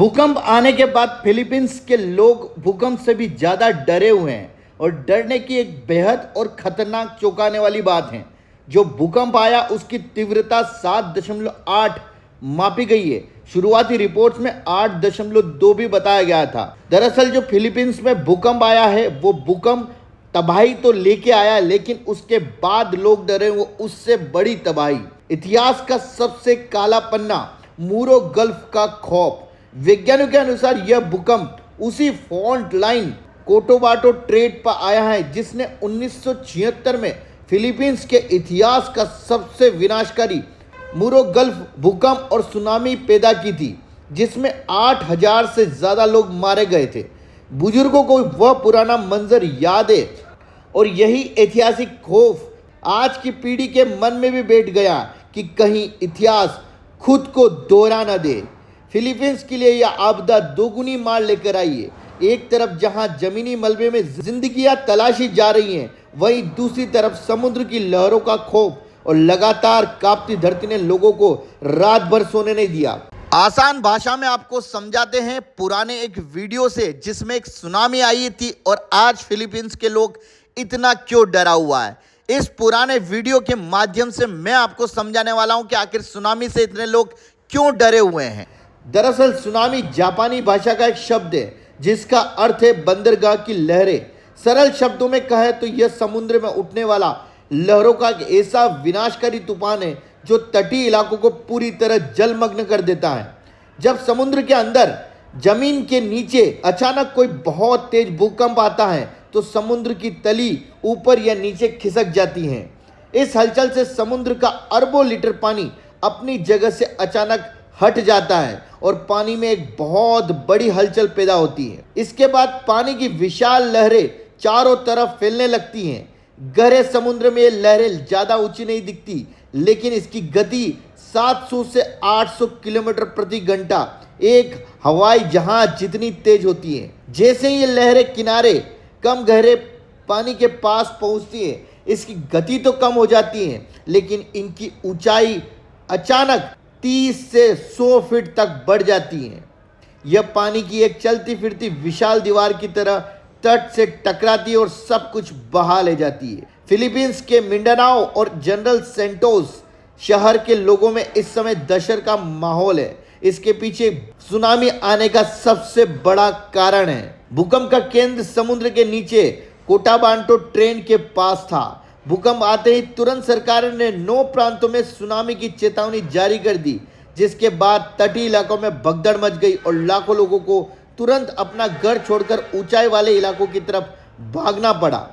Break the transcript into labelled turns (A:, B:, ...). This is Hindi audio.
A: भूकंप आने के बाद फिलीपींस के लोग भूकंप से भी ज़्यादा डरे हुए हैं और डरने की एक बेहद और खतरनाक चौंकाने वाली बात है। जो भूकंप आया उसकी तीव्रता 7.8 मापी गई है। शुरुआती रिपोर्ट्स में 8.2 भी बताया गया था। दरअसल जो फिलीपींस में भूकंप आया है वो भूकंप तबाही तो लेके आया, लेकिन उसके बाद लोग डरे वो उससे बड़ी तबाही। इतिहास का सबसे काला पन्ना, मूरो गल्फ का खौफ। वैज्ञानिकों के अनुसार यह भूकंप उसी फॉल्ट लाइन कोटाबातो स्ट्रेट पर आया है जिसने 1976 में फिलीपींस के इतिहास का सबसे विनाशकारी मूरो गल्फ भूकंप और सुनामी पैदा की थी, जिसमें 8,000 से ज़्यादा लोग मारे गए थे। बुजुर्गों को वह पुराना मंजर याद है और यही ऐतिहासिक खौफ आज की पीढ़ी के मन में भी बैठ गया कि कहीं इतिहास खुद को दोहरा न दे। फिलीपींस के लिए यह आपदा दोगुनी मार लेकर आई है। एक तरफ जहां जमीनी मलबे में जिंदगियां तलाशी जा रही हैं, वहीं दूसरी तरफ समुद्र की लहरों का खौफ और लगातार कांपती धरती ने लोगों को रात भर सोने नहीं दिया। आसान भाषा में आपको समझाते हैं पुराने एक वीडियो से, जिसमें एक सुनामी आई थी और आज फिलीपींस के लोग इतना क्यों डरा हुआ है। इस पुराने वीडियो के माध्यम से मैं आपको समझाने वाला हूं कि आखिर सुनामी से इतने लोग क्यों डरे हुए हैं। दरअसल सुनामी जापानी भाषा का एक शब्द है जिसका अर्थ है बंदरगाह की लहरें। सरल शब्दों में कहे तो यह समुद्र में उठने वाला लहरों का एक ऐसा विनाशकारी तूफान है जो तटीय इलाकों को पूरी तरह जलमग्न कर देता है। जब समुद्र के अंदर जमीन के नीचे अचानक कोई बहुत तेज भूकंप आता है तो समुद्र की तली ऊपर या नीचे खिसक जाती है। इस हलचल से समुद्र का अरबों लीटर पानी अपनी जगह से अचानक हट जाता है और पानी में एक बहुत बड़ी हलचल पैदा होती है। इसके बाद पानी की विशाल लहरें चारों तरफ फैलने लगती हैं। गहरे समुद्र में ये लहरें ज़्यादा ऊंची नहीं दिखती, लेकिन इसकी गति 700 से 800 किलोमीटर प्रति घंटा एक हवाई जहाज जितनी तेज होती है। जैसे ही ये लहरें किनारे कम गहरे पानी के पास पहुंचती है, इसकी गति तो कम हो जाती है, लेकिन इनकी ऊंचाई अचानक 30 से 100 फीट तक बढ़ जाती है। यह पानी की एक चलती फिरती विशाल दीवार की तरह तट से टकराती है और सब कुछ बहा ले जाती है। फिलीपींस के मिंडानाओ और जनरल सेंटोस शहर के लोगों में इस समय दशहरे का माहौल है। इसके पीछे सुनामी आने का सबसे बड़ा कारण है। भूकंप का केंद्र समुद्र के नीचे कोटाबातो ट्रेन के पास था। भूकंप आते ही तुरंत सरकार ने 9 प्रांतों में सुनामी की चेतावनी जारी कर दी, जिसके बाद तटीय इलाकों में भगदड़ मच गई और लाखों लोगों को तुरंत अपना घर छोड़कर ऊंचाई वाले इलाकों की तरफ भागना पड़ा।